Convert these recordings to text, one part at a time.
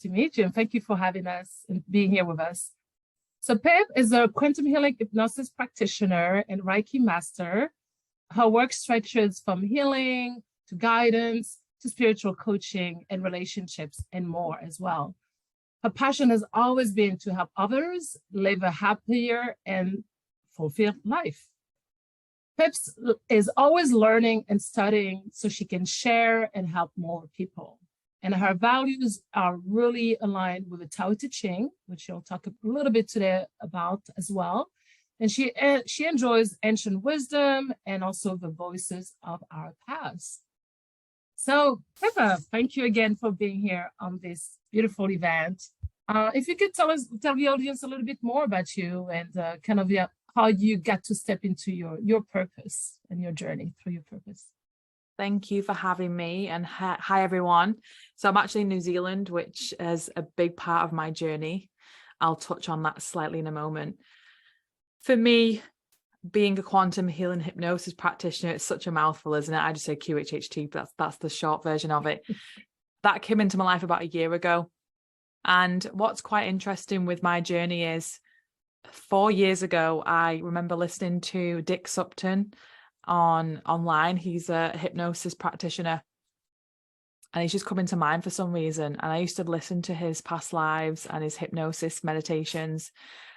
to meet you, and thank you for having us and being here with us. So Pip is a quantum healing hypnosis practitioner and Reiki master. Her work stretches from healing to guidance to spiritual coaching and relationships and more as well. Her passion has always been to help others live a happier and fulfilled life. Pip is always learning and studying so she can share and help more people. And her values are really aligned with the Tao Te Ching, which she'll talk a little bit today about as well. And she enjoys ancient wisdom and also the voices of our past. So, Pippa, thank you again for being here on this beautiful event. If you could tell the audience a little bit more about you and kind of how you got to step into your purpose and your journey through your purpose. Thank you for having me, and hi everyone. So I'm actually in New Zealand, which is a big part of my journey. I'll touch on that slightly in a moment. For me, being a quantum healing hypnosis practitioner, it's such a mouthful, isn't it? I just say QHHT, but that's the short version of it. That came into my life about a year ago. And what's quite interesting with my journey is 4 years ago, I remember listening to Dick Supton online. He's a hypnosis practitioner, and he's just coming to mind for some reason. And I used to listen to his past lives and his hypnosis meditations,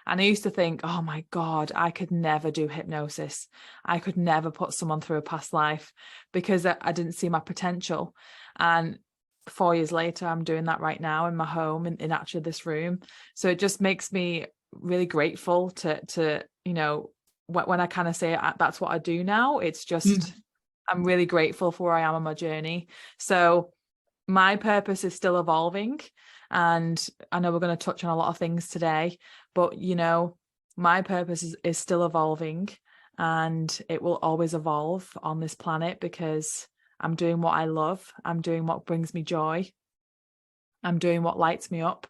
and I used to think, oh my God, I could never do hypnosis. I could never put someone through a past life because I didn't see my potential. And 4 years later, I'm doing that right now in my home, in actually this room. So it just makes me really grateful to when I kind of say that's what I do now. It's just I'm really grateful for where I am on my journey. So my purpose is still evolving, and I know we're going to touch on a lot of things today, but my purpose is still evolving, and it will always evolve on this planet because I'm doing what I love. I'm doing what brings me joy. I'm doing what lights me up,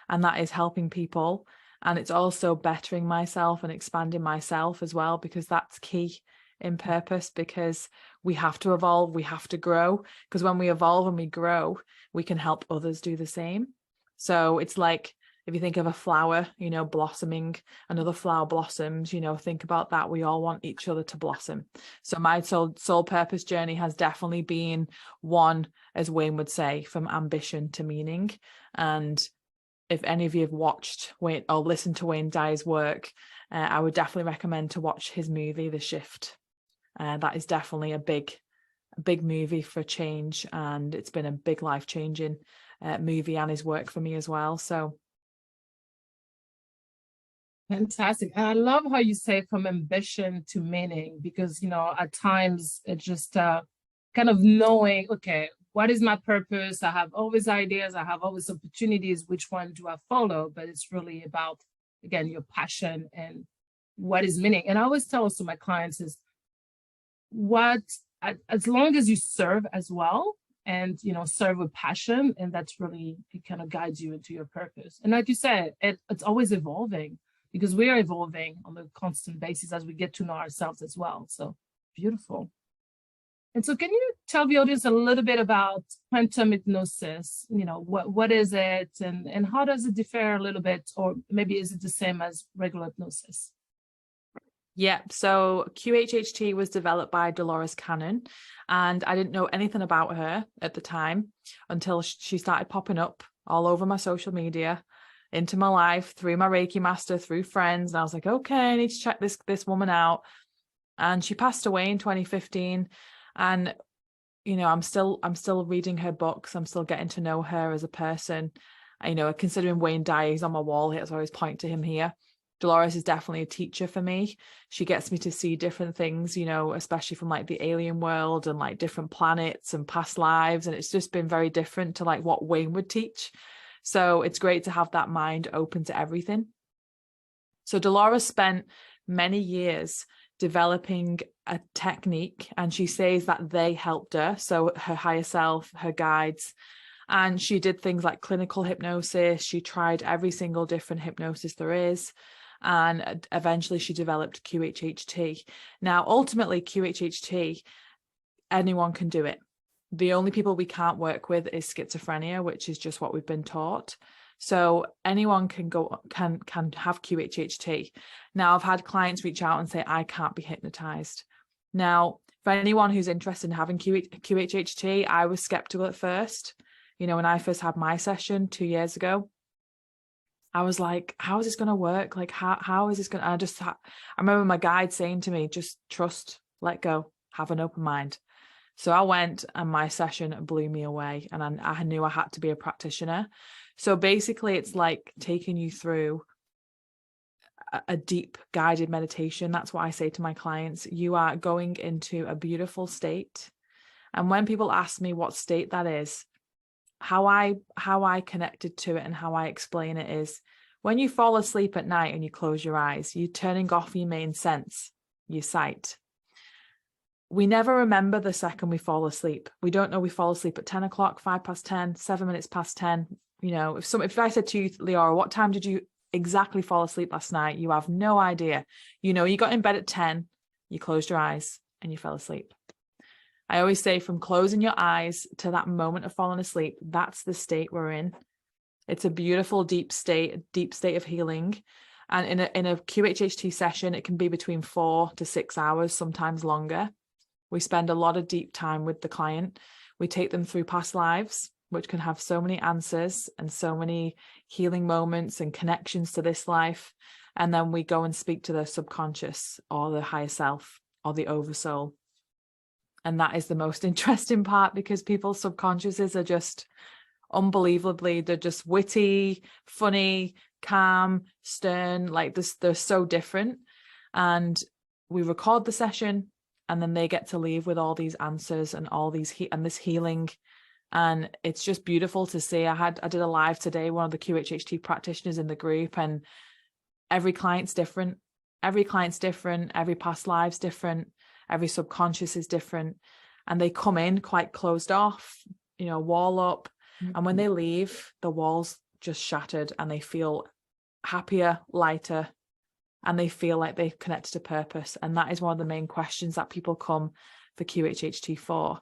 and that is helping people. And it's also bettering myself and expanding myself as well, because that's key in purpose, because we have to evolve, we have to grow, because when we evolve and we grow, we can help others do the same. So it's like, if you think of a flower, blossoming, another flower blossoms, think about that. We all want each other to blossom. So my soul purpose journey has definitely been one, as Wayne would say, from ambition to meaning. And if any of you have watched Wayne or listened to Wayne Dyer's work, I would definitely recommend to watch his movie, The Shift. That is definitely a big movie for change, and it's been a big life-changing movie and his work for me as well. So fantastic. And I love how you say from ambition to meaning, because at times it's just kind of knowing, okay, what is my purpose? I have always ideas, I have always opportunities, which one do I follow? But it's really about, again, your passion and what is meaning. And I always tell also my clients is as long as you serve as well, and serve with passion, and that's really, it kind of guides you into your purpose. And like you said, it's always evolving, because we are evolving on a constant basis as we get to know ourselves as well. So beautiful. And so can you tell the audience a little bit about quantum hypnosis? What is it, and how does it differ a little bit, or maybe is it the same as regular hypnosis? Yeah, so QHHT was developed by Dolores Cannon, and I didn't know anything about her at the time until she started popping up all over my social media, into my life, through my Reiki master, through friends. And I was like, okay, I need to check this woman out. And she passed away in 2015. And I'm still reading her books. I'm still getting to know her as a person. Considering Wayne Dyer is on my wall here, so I always point to him here. Dolores is definitely a teacher for me. She gets me to see different things, especially from like the alien world and like different planets and past lives. And it's just been very different to like what Wayne would teach. So it's great to have that mind open to everything. So Dolores spent many years developing a technique, and she says that they helped her. So her higher self, her guides, and she did things like clinical hypnosis. She tried every single different hypnosis there is. And eventually she developed QHHT. Now, ultimately, QHHT, anyone can do it. The only people we can't work with is schizophrenia, which is just what we've been taught. So anyone can have QHHT. Now, I've had clients reach out and say, I can't be hypnotized. Now, for anyone who's interested in having QHHT, I was skeptical at first. You know, when I first had my session 2 years ago, I was like, how is this going to work? Like, how is this going to, I remember my guide saying to me, just trust, let go, have an open mind. So I went and my session blew me away, and I knew I had to be a practitioner. So basically it's like taking you through a deep guided meditation. That's what I say to my clients. You are going into a beautiful state. And when people ask me what state that is, how I connected to it and how I explain it is, when you fall asleep at night and you close your eyes, you're turning off your main sense, your sight. We never remember the second we fall asleep. We don't know we fall asleep at 10 o'clock, 5 past 10, 7 minutes past 10. You know, if I said to you, Liorah, what time did you exactly fall asleep last night? You have no idea. You know, you got in bed at 10, you closed your eyes and you fell asleep. I always say, from closing your eyes to that moment of falling asleep, that's the state we're in. It's a beautiful, deep state of healing. And in a QHHT session, it can be between 4 to 6 hours, sometimes longer. We spend a lot of deep time with the client. We take them through past lives, which can have so many answers and so many healing moments and connections to this life. And then we go and speak to their subconscious or the higher self or the oversoul. And that is the most interesting part, because people's subconsciouses are just unbelievably, they're just witty, funny, calm, stern, like this, they're so different. And we record the session, and then they get to leave with all these answers and all these and this healing. And it's just beautiful to see. I did a live today, one of the QHHT practitioners in the group, and every client's different. Every past live's different. Every subconscious is different. And they come in quite closed off, you know, wall up. Mm-hmm. And when they leave, the wall's just shattered and they feel happier, lighter, and they feel like they've connected to purpose. And that is one of the main questions that people come for QHHT for.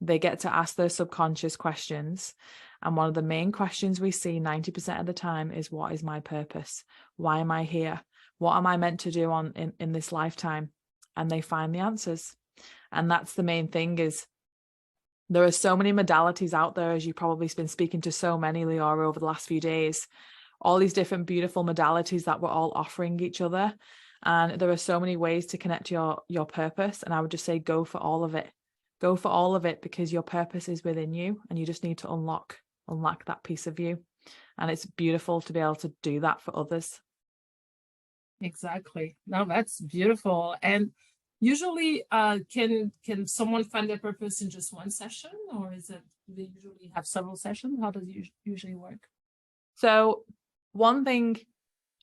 They get to ask their subconscious questions. And one of the main questions we see 90% of the time is, what is my purpose? Why am I here? What am I meant to do in this lifetime? And they find the answers. And that's the main thing, is there are so many modalities out there, as you've probably been speaking to so many, Liorah, over the last few days. All these different beautiful modalities that we're all offering each other. And there are so many ways to connect to your purpose. And I would just say, go for all of it. Go for all of it, because your purpose is within you, and you just need to unlock that piece of you. And it's beautiful to be able to do that for others. Exactly. No, that's beautiful. And usually, can someone find their purpose in just one session, or is it, do they usually have several sessions? How does it usually work? So one thing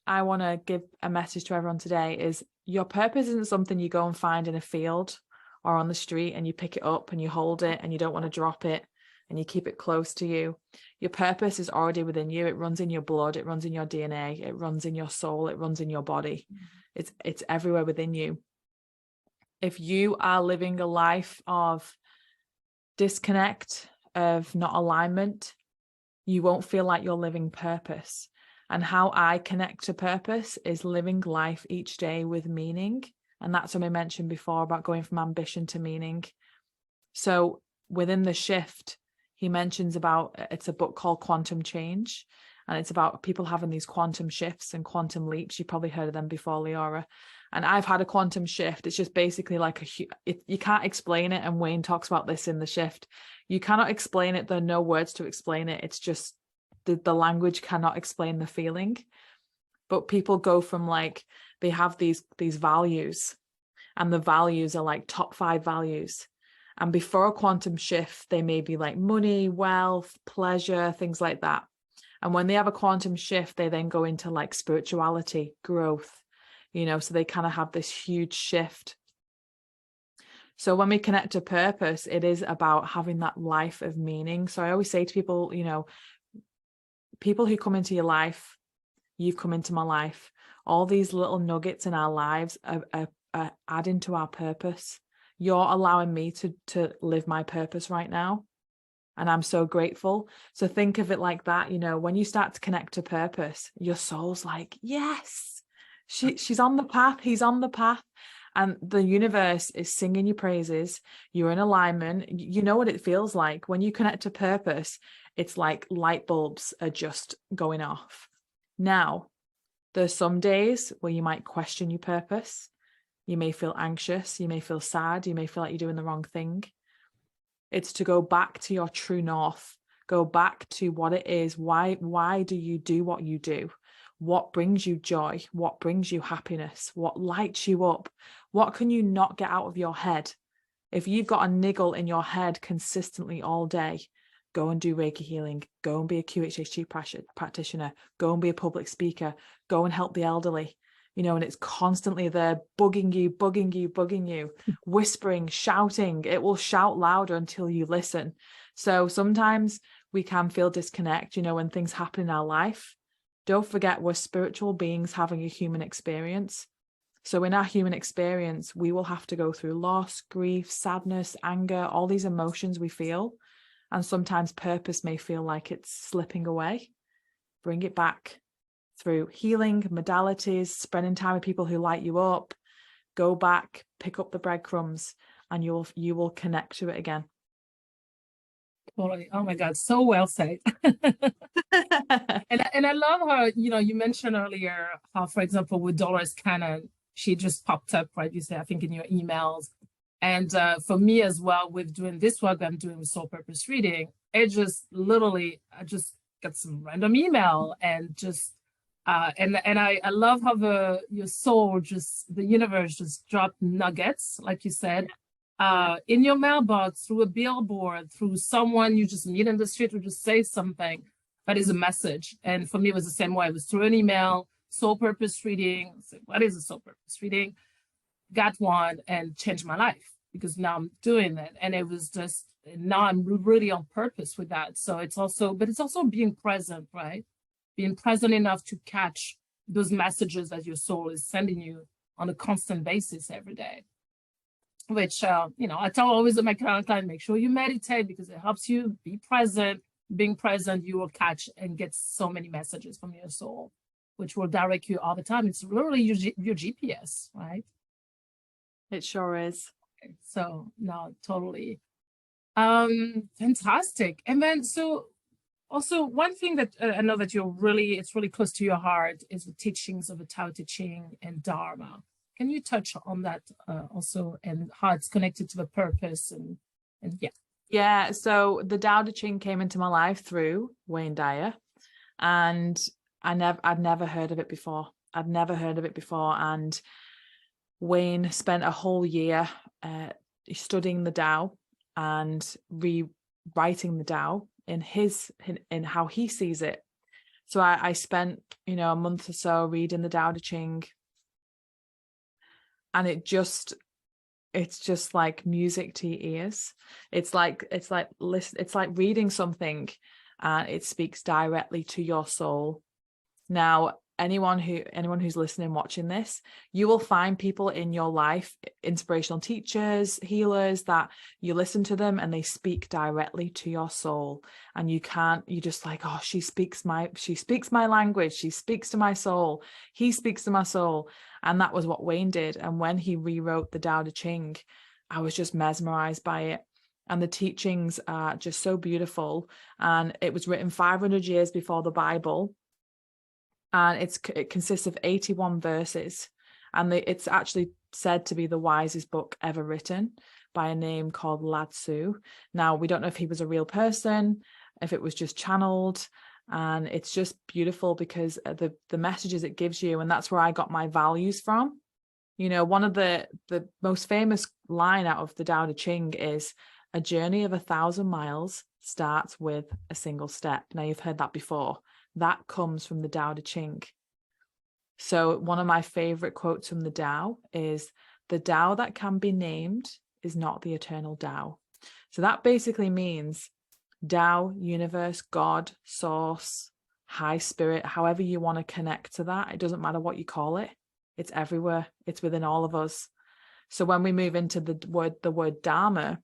I want to give a message to everyone today is, your purpose isn't something you go and find in a field or on the street and you pick it up and you hold it and you don't want to drop it and you keep it close to you. Your purpose is already within you. It runs in your blood, it runs in your DNA, it runs in your soul, it runs in your body. It's everywhere within you. If you are living a life of disconnect, of not alignment, you won't feel like you're living purpose. And how I connect to purpose is living life each day with meaning. And that's what I mentioned before about going from ambition to meaning. So within the shift, he mentions about, it's a book called Quantum Change. And it's about people having these quantum shifts and quantum leaps. You've probably heard of them before, Liorah. And I've had a quantum shift. It's just basically like you can't explain it. And Wayne talks about this in the shift. You cannot explain it. There are no words to explain it. It's just the language cannot explain the feeling. But people go from like, they have these values, and the values are like top 5 values. And before a quantum shift, they may be like money, wealth, pleasure, things like that. And when they have a quantum shift, they then go into like spirituality, growth, you know, so they kind of have this huge shift. So when we connect to purpose, it is about having that life of meaning. So I always say to people, you know, people who come into your life, you've come into my life, all these little nuggets in our lives are adding to our purpose. You're allowing me to live my purpose right now. And I'm so grateful. So think of it like that. You know, when you start to connect to purpose, your soul's like, yes, she's on the path. He's on the path. And the universe is singing your praises. You're in alignment. You know what it feels like when you connect to purpose. It's like light bulbs are just going off. Now, there's some days where you might question your purpose. You may feel anxious. You may feel sad. You may feel like you're doing the wrong thing. It's to go back to your true north, go back to what it is. Why do you do what you do? What brings you joy? What brings you happiness? What lights you up? What can you not get out of your head? If you've got a niggle in your head consistently all day, go and do Reiki healing, go and be a QHHT practitioner, go and be a public speaker, go and help the elderly. You know, and it's constantly there bugging you, whispering, shouting. It will shout louder until you listen. So sometimes we can feel disconnect, you know, when things happen in our life. Don't forget, we're spiritual beings having a human experience. So in our human experience, we will have to go through loss, grief, sadness, anger, all these emotions we feel. And sometimes purpose may feel like it's slipping away. Bring it back. Through healing modalities, spending time with people who light you up, go back, pick up the breadcrumbs, and you will connect to it again. Totally. Oh my God, so well said. and I love how, you know, you mentioned earlier how, for example, with Dolores Cannon, she just popped up, right? You say, I think in your emails. And for me as well, with doing this work I'm doing with soul purpose reading, it just literally, I just got some random email and just and I love how your soul just, the universe just dropped nuggets, like you said, in your mailbox, through a billboard, through someone you just meet in the street who just say something that is a message. And for me, it was the same way. It was through an email, soul purpose reading. So what is a soul purpose reading? Got one and changed my life because now I'm doing it. And it was just, now I'm really on purpose with that. So it's also, but it's also being present, right? Being present enough to catch those messages that your soul is sending you on a constant basis every day. Which, you know, I tell always my client, make sure you meditate because it helps you be present. Being present, you will catch and get so many messages from your soul, which will direct you all the time. It's literally your GPS, right? It sure is. So, no, totally. Fantastic. And then, so also, one thing that I know that it's really close to your heart is the teachings of the Tao Te Ching and Dharma. Can you touch on that also, and how it's connected to the purpose and yeah? Yeah. So the Tao Te Ching came into my life through Wayne Dyer, and I'd never heard of it before. And Wayne spent a whole year studying the Tao and rewriting the Tao in how he sees it. So I spent, you know, a month or so reading the Tao Te Ching, and it's just like music to your ears. It's like reading something, and it speaks directly to your soul. Now, anyone who's listening, watching this, you will find people in your life, inspirational teachers, healers, that you listen to them and they speak directly to your soul, and you just like, oh, she speaks my language, she speaks to my soul, he speaks to my soul. And that was what Wayne did. And when he rewrote the Tao Te Ching, I was just mesmerized by it. And the teachings are just so beautiful. And it was written 500 years before the Bible. And it consists of 81 verses, and it's actually said to be the wisest book ever written by a name called Lao Tzu. Now, we don't know if he was a real person, if it was just channeled, and it's just beautiful because the messages it gives you, and that's where I got my values from. You know, one of the most famous line out of the Tao Te Ching is, a journey of 1,000 miles starts with a single step. Now, you've heard that before. That comes from the Tao Te Ching. So one of my favorite quotes from the Tao is, the Tao that can be named is not the eternal Tao. So that basically means Tao, universe, God, source, high spirit, however you want to connect to that. It doesn't matter what you call it. It's everywhere. It's within all of us. So when we move into the word Dharma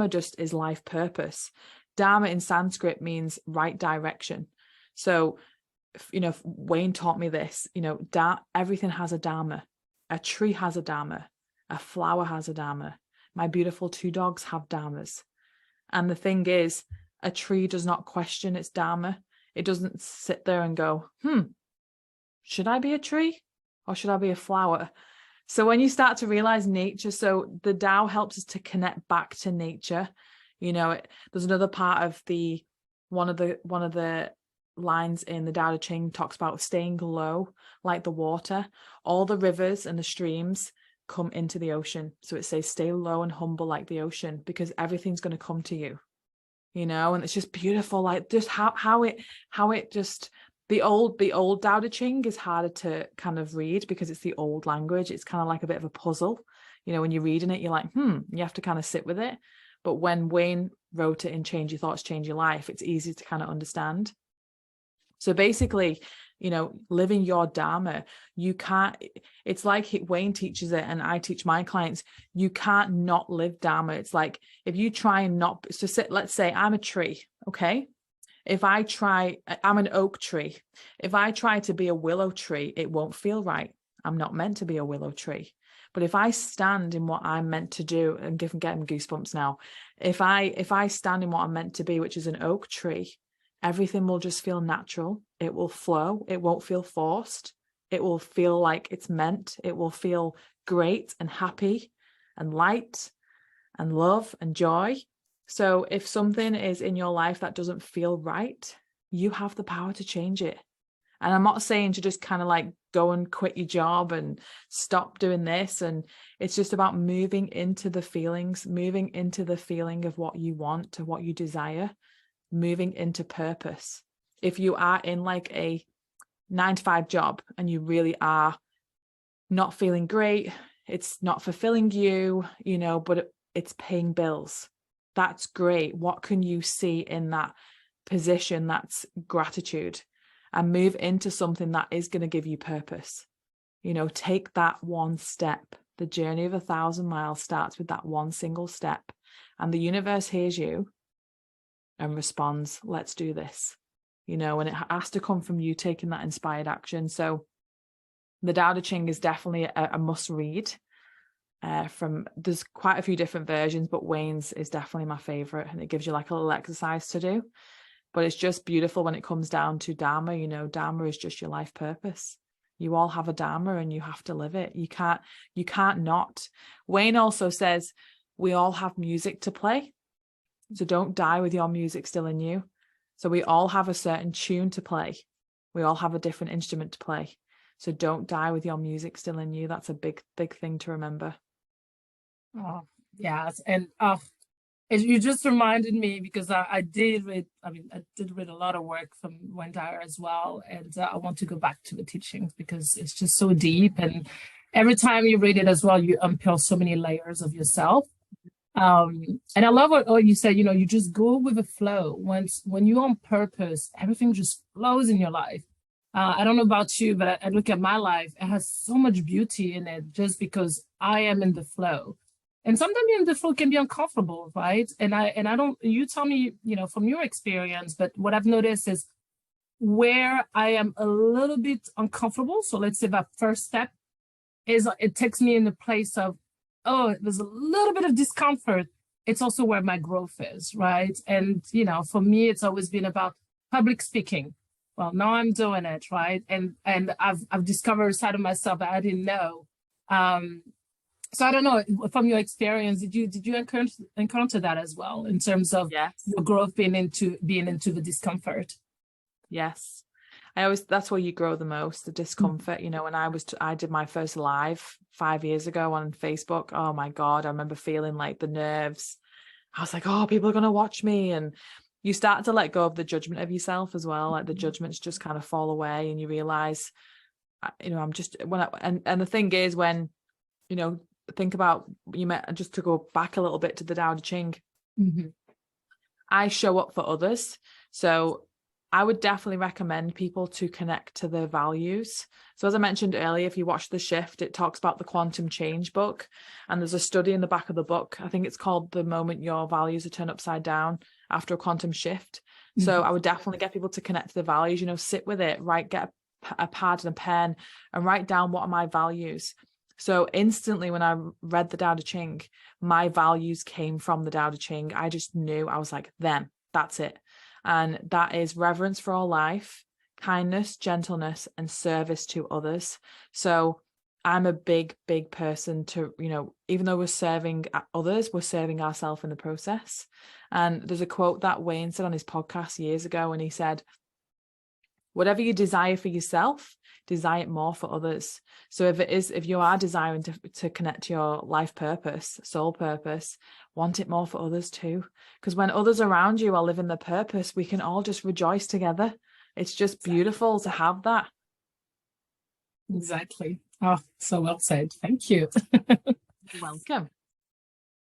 just is life purpose. Dharma in Sanskrit means right direction. So, Wayne taught me this, everything has a Dharma. A tree has a Dharma. A flower has a Dharma. My beautiful 2 dogs have Dharmas. And the thing is, a tree does not question its Dharma. It doesn't sit there and go, should I be a tree or should I be a flower? So when you start to realize nature, so the Tao helps us to connect back to nature. There's another part of one of the lines in the Tao Te Ching talks about staying low like the water. All the rivers and the streams come into the ocean. So it says stay low and humble like the ocean, because everything's going to come to you, and it's just beautiful. Like just how it just, the old Tao Te Ching is harder to kind of read because it's the old language. It's kind of like a bit of a puzzle. When you're reading it, you're like, you have to kind of sit with it. But when Wayne wrote it in Change Your Thoughts, Change Your Life, it's easy to kind of understand. So basically, living your Dharma, you can't, it's like Wayne teaches it and I teach my clients, you can't not live Dharma. It's like, if you try and not, let's say I'm a tree, okay? I'm an oak tree. If I try to be a willow tree, it won't feel right. I'm not meant to be a willow tree. But if I stand in what I'm meant to do, and getting goosebumps now, if I stand in what I'm meant to be, which is an oak tree, everything will just feel natural. It will flow. It won't feel forced. It will feel like it's meant. It will feel great and happy and light and love and joy. So if something is in your life that doesn't feel right, you have the power to change it. And I'm not saying to just kind of like go and quit your job and stop doing this. And it's just about moving into the feelings, moving into the feeling of what you want, to what you desire, moving into purpose. If you are in like a 9-to-5 job and you really are not feeling great, it's not fulfilling you, but it's paying bills. That's great. What can you see in that position? That's gratitude. And move into something that is going to give you purpose. Take that one step. The journey of 1,000 miles starts with that one single step. And the universe hears you and responds, let's do this. And it has to come from you taking that inspired action. So the Tao Te Ching is definitely a must read. There's quite a few different versions, but Wayne's is definitely my favorite, and it gives you like a little exercise to do. But it's just beautiful when it comes down to Dharma. Dharma is just your life purpose. You all have a Dharma and you have to live it. You can't not. Wayne also says we all have music to play. So don't die with your music still in you. So we all have a certain tune to play. We all have a different instrument to play. So don't die with your music still in you. That's a big, big thing to remember. Oh, yes. And you just reminded me, because I did read a lot of work from Wayne Dyer as well. And I want to go back to the teachings because it's just so deep. And every time you read it as well, you unpeel so many layers of yourself. And I love what you said, you just when you're on purpose, everything just flows in your life. I don't know about you, but I look at my life, it has so much beauty in it just because I am in the flow. And sometimes being in the flow can be uncomfortable, right? And I don't, you tell me, from your experience, but what I've noticed is where I am a little bit uncomfortable. So let's say that first step is, it takes me in the place of, oh, there's a little bit of discomfort. It's also where my growth is, right? And, for me, it's always been about public speaking. Well, now I'm doing it, right? And I've discovered a side of myself that I didn't know. So I don't know, from your experience, did you encounter that as well in terms of Yes. your growth being into the discomfort? Yes. That's where you grow the most, the discomfort. When I did my first live 5 years ago on Facebook, oh my God, I remember feeling like the nerves. I was like, oh, people are going to watch me. And you start to let go of the judgment of yourself as well. Like the judgments just kind of fall away and you realize, I'm just, and the thing is when, think about, just to go back a little bit to the Tao Te Ching, I show up for others. So I would definitely recommend people to connect to their values. So as I mentioned earlier, if you watch The Shift, it talks about the quantum change book. And there's a study in the back of the book. I think it's called The Moment Your Values Are Turned Upside Down After a Quantum Shift. So I would definitely get people to connect to the values, you know, sit with it, get a pad and a pen and write down what are my values. So instantly when I read the Tao Te Ching, my values came from the Tao Te Ching. I just knew, I was like, that's it. And that is reverence for all life, kindness, gentleness, and service to others. So I'm a big person to, you know, even though we're serving others, we're serving ourselves in the process. And there's a quote that Wayne said on his podcast years ago, and he said, whatever you desire for yourself, desire it more for others. So if you are desiring to connect to your life purpose, soul purpose, want it more for others too. Because when others around you are living their purpose, we can all just rejoice together. It's just beautiful to have that. Exactly. Oh, so well said. Thank you. You're welcome.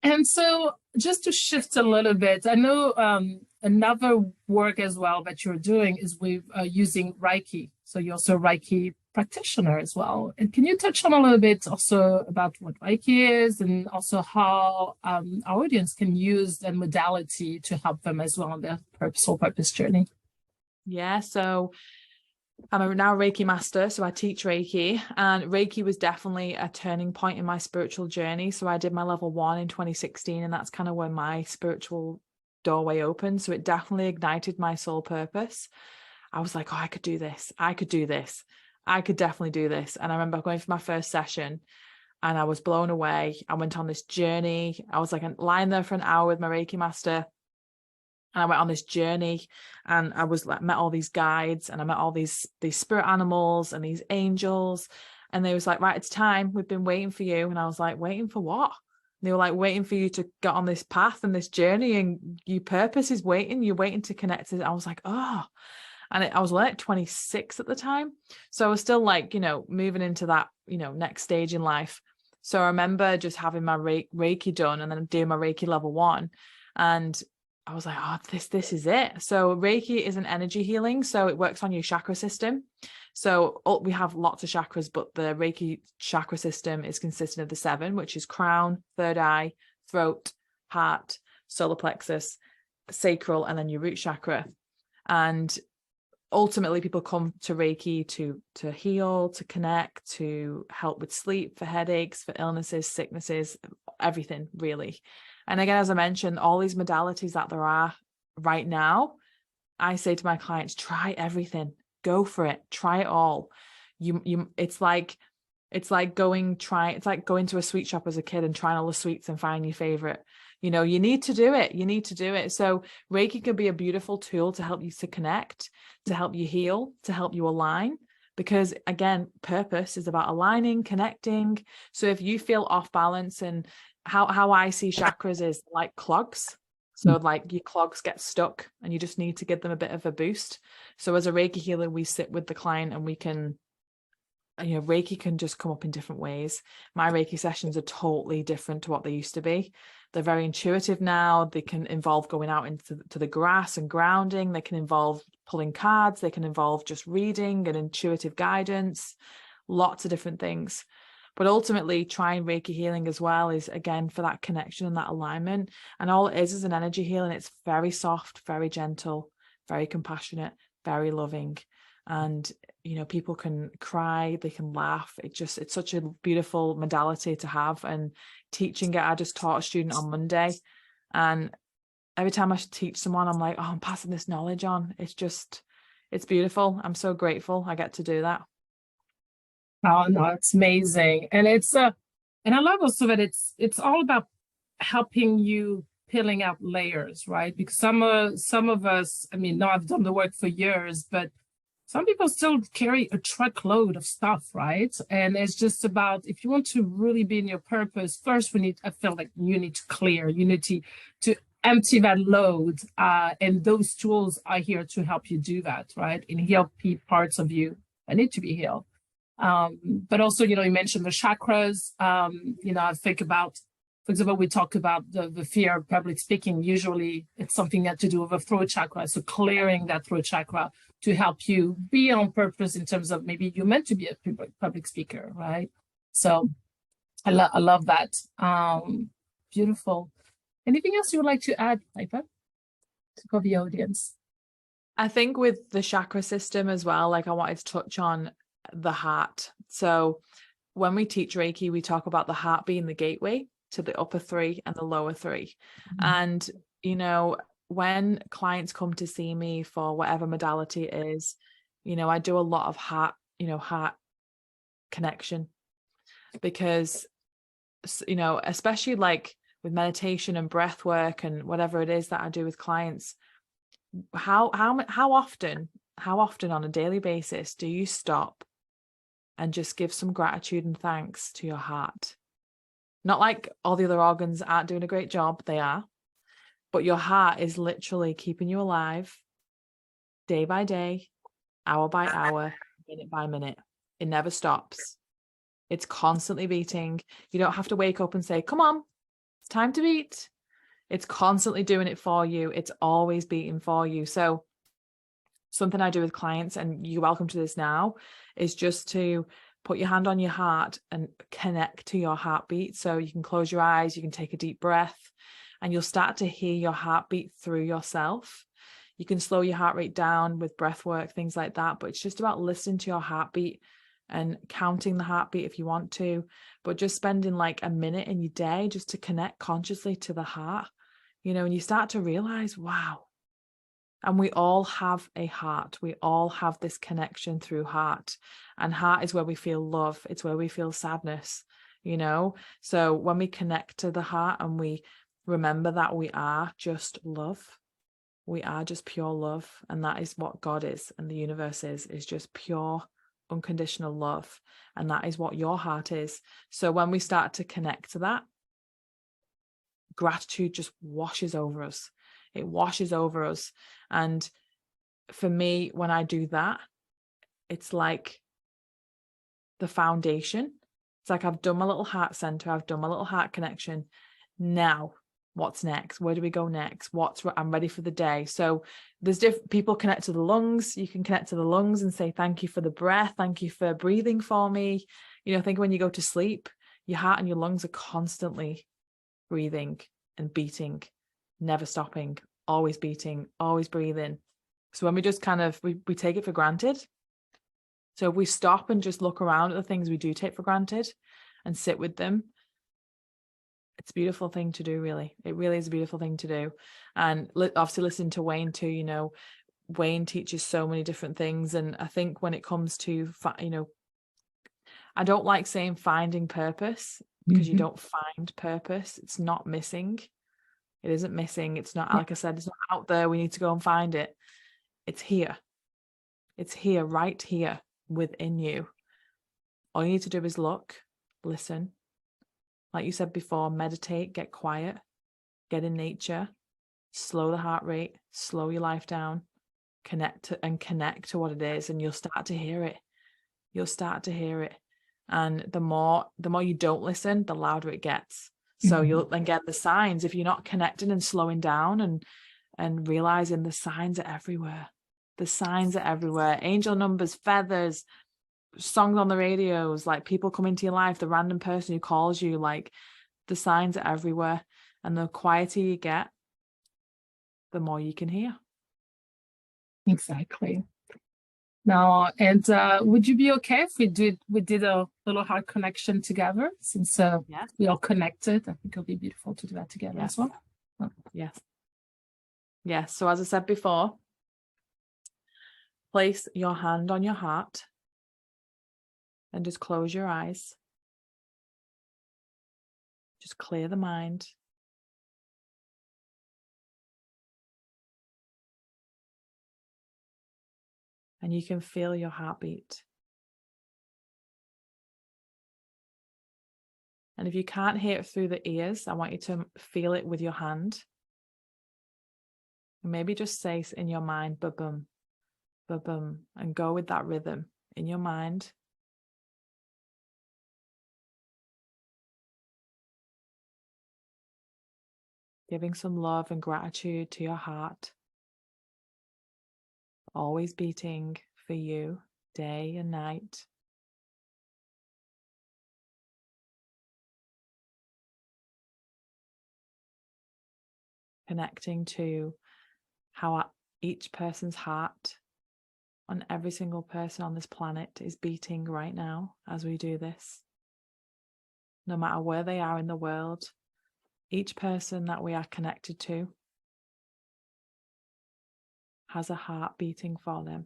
And so just to shift a little bit, I know another work as well that you're doing is with using Reiki. So you're also a Reiki practitioner as well. And can you touch on a little bit also about what Reiki is and also how our audience can use that modality to help them as well on their soul purpose journey? Yeah, so I'm now a Reiki master, so I teach Reiki, and Reiki was definitely a turning point in my spiritual journey. So I did my level 1 in 2016, and that's kind of when my spiritual doorway opened. So it definitely ignited my soul purpose. I was like, oh, I could do this. I could do this. I could definitely do this. And I remember going for my first session and I was blown away. I went on this journey. I was like lying there for an hour with my Reiki master. And I went on this journey and I was like, met all these guides and I met all these spirit animals and these angels. And they was like, right, it's time. We've been waiting for you. And I was like, waiting for what? And they were like, waiting for you to get on this path and this journey, and your purpose is waiting. You're waiting to connect to it. I was like, oh, and I was like 26 at the time. So I was still like, you know, moving into that, you know, next stage in life. So I remember just having my Reiki done and then doing my Reiki level 1. And I was like, oh, this is it. So Reiki is an energy healing. So it works on your chakra system. So we have lots of chakras, but the Reiki chakra system is consistent of the 7, which is crown, third eye, throat, heart, solar plexus, sacral, and then your root chakra. And ultimately people come to Reiki to heal, to connect, to help with sleep, for headaches, for illnesses, sicknesses, everything really. And again, as I mentioned, all these modalities that there are right now, I say to my clients, try everything, go for it, try it all. It's like going to a sweet shop as a kid and trying all the sweets and find your favorite. You know, you need to do it. You need to do it. So Reiki can be a beautiful tool to help you to connect, to help you heal, to help you align. Because again, purpose is about aligning, connecting. So if you feel off balance, and how I see chakras is like clogs. So like your clogs get stuck and you just need to give them a bit of a boost. So as a Reiki healer, we sit with the client and we can, you know, Reiki can just come up in different ways. My Reiki sessions are totally different to what they used to be. They're very intuitive now. They can involve going out into the grass and grounding. They can involve pulling cards. They can involve just reading and intuitive guidance, lots of different things. But ultimately, trying Reiki healing as well is, again, for that connection and that alignment. And all it is an energy healing. It's very soft, very gentle, very compassionate, very loving. And, you know, people can cry, they can laugh. It's such a beautiful modality to have. And teaching it, I just taught a student on Monday. And every time I teach someone, I'm like, oh, I'm passing this knowledge on. It's beautiful. I'm so grateful I get to do that. Oh no, it's amazing. And and I love also that it's all about helping you peeling out layers, right? Because some of us, I mean, no, I've done the work for years, but some people still carry a truckload of stuff, right? And it's just about, if you want to really be in your purpose, first I feel like you need to clear, you need to empty that load. And those tools are here to help you do that, right? And heal parts of you that need to be healed. But also, you know, you mentioned the chakras. You know, I think about for example, we talked about the fear of public speaking. Usually it's something that to do with the throat chakra. So clearing that throat chakra to help you be on purpose in terms of maybe you're meant to be a public speaker, right? So I love that. Beautiful. Anything else you would like to add, Pippa, for the audience? I think with the chakra system as well, like I wanted to touch on the heart. So when we teach Reiki, we talk about the heart being the gateway to the upper three and the lower three. Mm-hmm. And, you know, when clients come to see me for whatever modality it is, you know, I do a lot of heart connection, because, you know, especially like with meditation and breath work and whatever it is that I do with clients, how often on a daily basis do you stop and just give some gratitude and thanks to your heart? Not like all the other organs aren't doing a great job, they are, but your heart is literally keeping you alive day by day, hour by hour, minute by minute. It never stops. It's constantly beating. You don't have to wake up and say, come on, it's time to beat. It's constantly doing it for you. It's always beating for you. So something I do with clients, and you're welcome to this now, is just to put your hand on your heart and connect to your heartbeat. So you can close your eyes, you can take a deep breath, and you'll start to hear your heartbeat through yourself. You can slow your heart rate down with breath work, things like that. But it's just about listening to your heartbeat and counting the heartbeat if you want to, but just spending like a minute in your day just to connect consciously to the heart, you know, and you start to realize, wow. And we all have a heart. We all have this connection through heart, and heart is where we feel love. It's where we feel sadness, you know? So when we connect to the heart and we remember that we are just love, we are just pure love. And that is what God is and the universe is just pure unconditional love. And that is what your heart is. So when we start to connect to that, gratitude just washes over us. It washes over us. And for me, when I do that, it's like the foundation. It's like I've done my little heart center, I've done my little heart connection. Now what's next? Where do we go next? I'm ready for the day. So there's people connect to the lungs. You can connect to the lungs and say, thank you for the breath. Thank you for breathing for me. You know, think when you go to sleep, your heart and your lungs are constantly breathing and beating, never stopping, always beating, always breathing. So when we just kind of, we take it for granted. So if we stop and just look around at the things we do take for granted and sit with them, it's a beautiful thing to do, really. It really is a beautiful thing to do. And obviously listening to Wayne too, you know, Wayne teaches so many different things. And I think when it comes to, you know, I don't like saying finding purpose, because you don't find purpose. It's not missing. It isn't missing. It's not, like I said, it's not out there. We need to go and find it. It's here. It's here, right here within you. All you need to do is look, listen. Like you said before, meditate, get quiet, get in nature, slow the heart rate, slow your life down, connect to what it is, and you'll start to hear it. You'll start to hear it. And the more you don't listen, the louder it gets. So you'll then get the signs. If you're not connecting and slowing down and realizing the signs are everywhere. The signs are everywhere. Angel numbers, feathers, songs on the radios, like people come into your life, the random person who calls you, like the signs are everywhere. And the quieter you get, the more you can hear. Exactly. Now, and would you be okay if we did a little heart connection together, since we are connected? I think it'll be beautiful to do that together as well. Yes. So as I said before, place your hand on your heart and just close your eyes. Just clear the mind. And you can feel your heartbeat. And if you can't hear it through the ears, I want you to feel it with your hand. And maybe just say in your mind, ba-bum, ba-bum, and go with that rhythm in your mind. giving some love and gratitude to your heart, always beating for you day and night. Connecting to how each person's heart on every single person on this planet is beating right now as we do this. No matter where they are in the world, each person that we are connected to has a heart beating for them.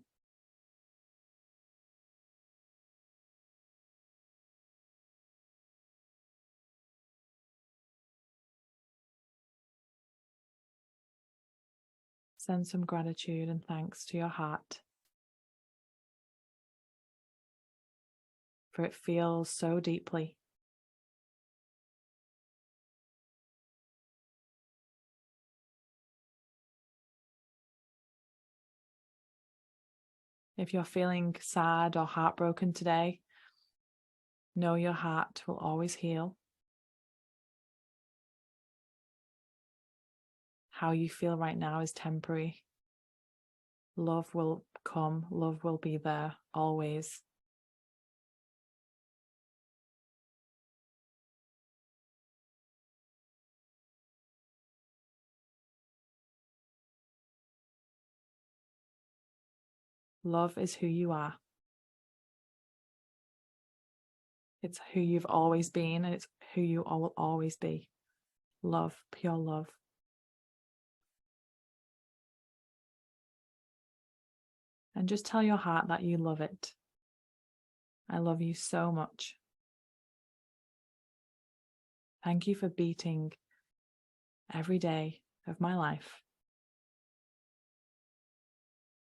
Send some gratitude and thanks to your heart, for it feels so deeply. If you're feeling sad or heartbroken today, know your heart will always heal. How you feel right now is temporary. Love will come, love will be there always. Love is who you are. It's who you've always been, and it's who you will always be. Love, pure love. And just tell your heart that you love it. I love you so much. Thank you for beating every day of my life.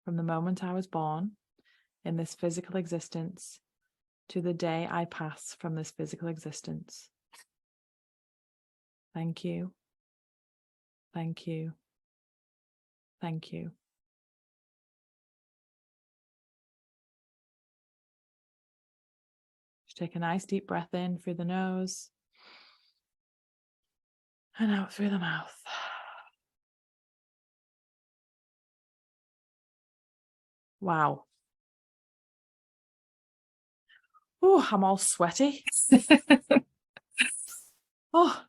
From the moment I was born in this physical existence to the day I pass from this physical existence. Thank you. Thank you. Thank you. Just take a nice deep breath in through the nose and out through the mouth. Wow. Oh, I'm all sweaty. Oh,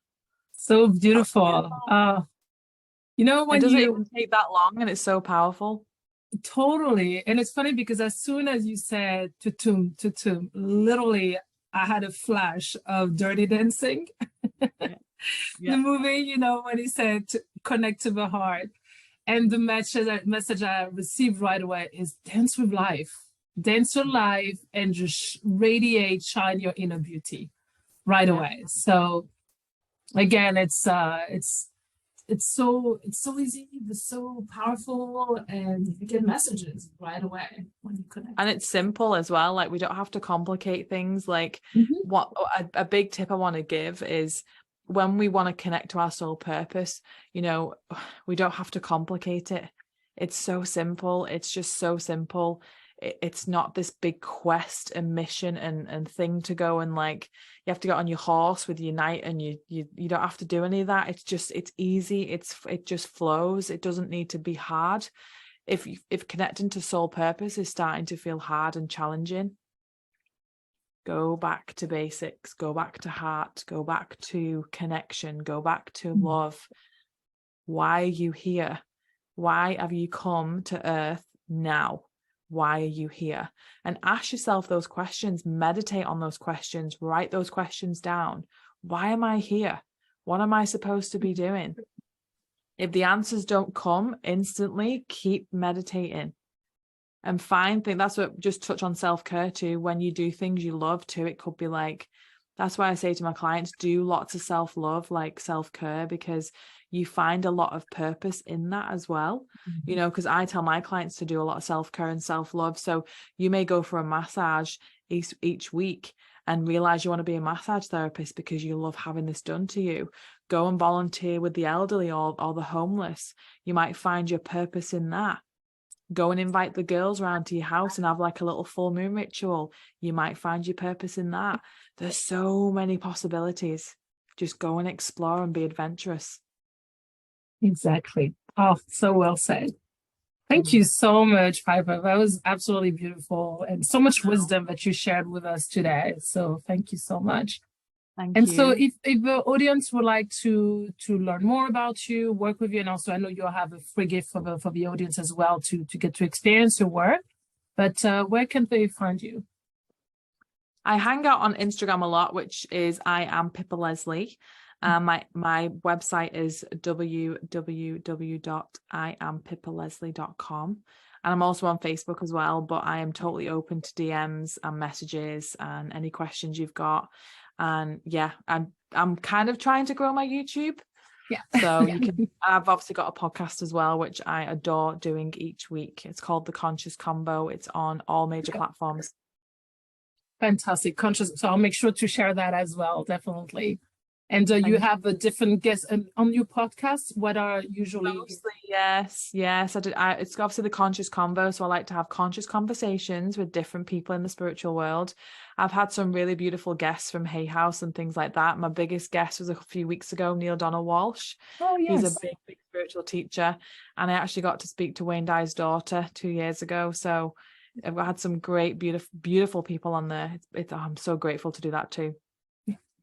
So beautiful. You know, it when doesn't you even take that long, and it's so powerful. totally, and it's funny because as soon as you said tutum, tutum, literally, I had a flash of Dirty Dancing, Yeah. the movie, you know, when he said to connect to the heart. And the message I received right away is dance with life, dance your life, and just radiate, shine your inner beauty right away. So again, it's so easy, it's so powerful, and you get messages right away when you connect. And it's simple as well. Like, we don't have to complicate things. Like, what a big tip I want to give is, when we want to connect to our soul purpose, you know, we don't have to complicate it. It's so simple. It's just so simple. It's not this big quest and mission and thing to go and, like, you have to get on your horse with your knight, and you don't have to do any of that. It's easy. It just flows. It doesn't need to be hard. If connecting to soul purpose is starting to feel hard and challenging, go back to basics, go back to heart, go back to connection, go back to love. Why are you here? Why have you come to earth now? Why are you here? And ask yourself those questions, meditate on those questions, write those questions down. Why am I here? What am I supposed to be doing? If the answers don't come instantly, keep meditating. And find things. That's what, just touch on self-care too. When you do things you love too, it could be like, that's why I say to my clients, do lots of self-love, like self-care, because you find a lot of purpose in that as well. You know, because I tell my clients to do a lot of self-care and self-love. So you may go for a massage each week and realize you want to be a massage therapist because you love having this done to you. Go and volunteer with the elderly or the homeless. You might find your purpose in that. Go and invite the girls around to your house and have like a little full moon ritual. You might find your purpose in that. There's so many possibilities. Just go and explore and be adventurous. Exactly. Oh, so well said. Thank you so much, Piper. That was absolutely beautiful and so much wisdom that you shared with us today. So thank you so much. Thank And so you. if the audience would like to learn more about you, work with you, and also I know you'll have a free gift for the audience as well to get to experience your work. But where can they find you? I hang out on Instagram a lot, which is I am Pippa Leslie. My website is www.iampipaleslie.com. And I'm also on Facebook as well, but I am totally open to DMs and messages and any questions you've got. And yeah, I'm kind of trying to grow my YouTube. Yeah. So I've obviously got a podcast as well, which I adore doing each week. It's called The Conscious Combo. It's on all major platforms. Fantastic. Conscious. So I'll make sure to share that as well, definitely. And you have a different guest on your podcast. What are usually? Mostly, yes. It's obviously the conscious convo. So I like to have conscious conversations with different people in the spiritual world. I've had some really beautiful guests from Hay House and things like that. My biggest guest was a few weeks ago, Neil Donald Walsh. Oh, yes. He's a big spiritual teacher. And I actually got to speak to Wayne Dye's daughter 2 years ago. So I've had some great, beautiful people on there. I'm so grateful to do that too.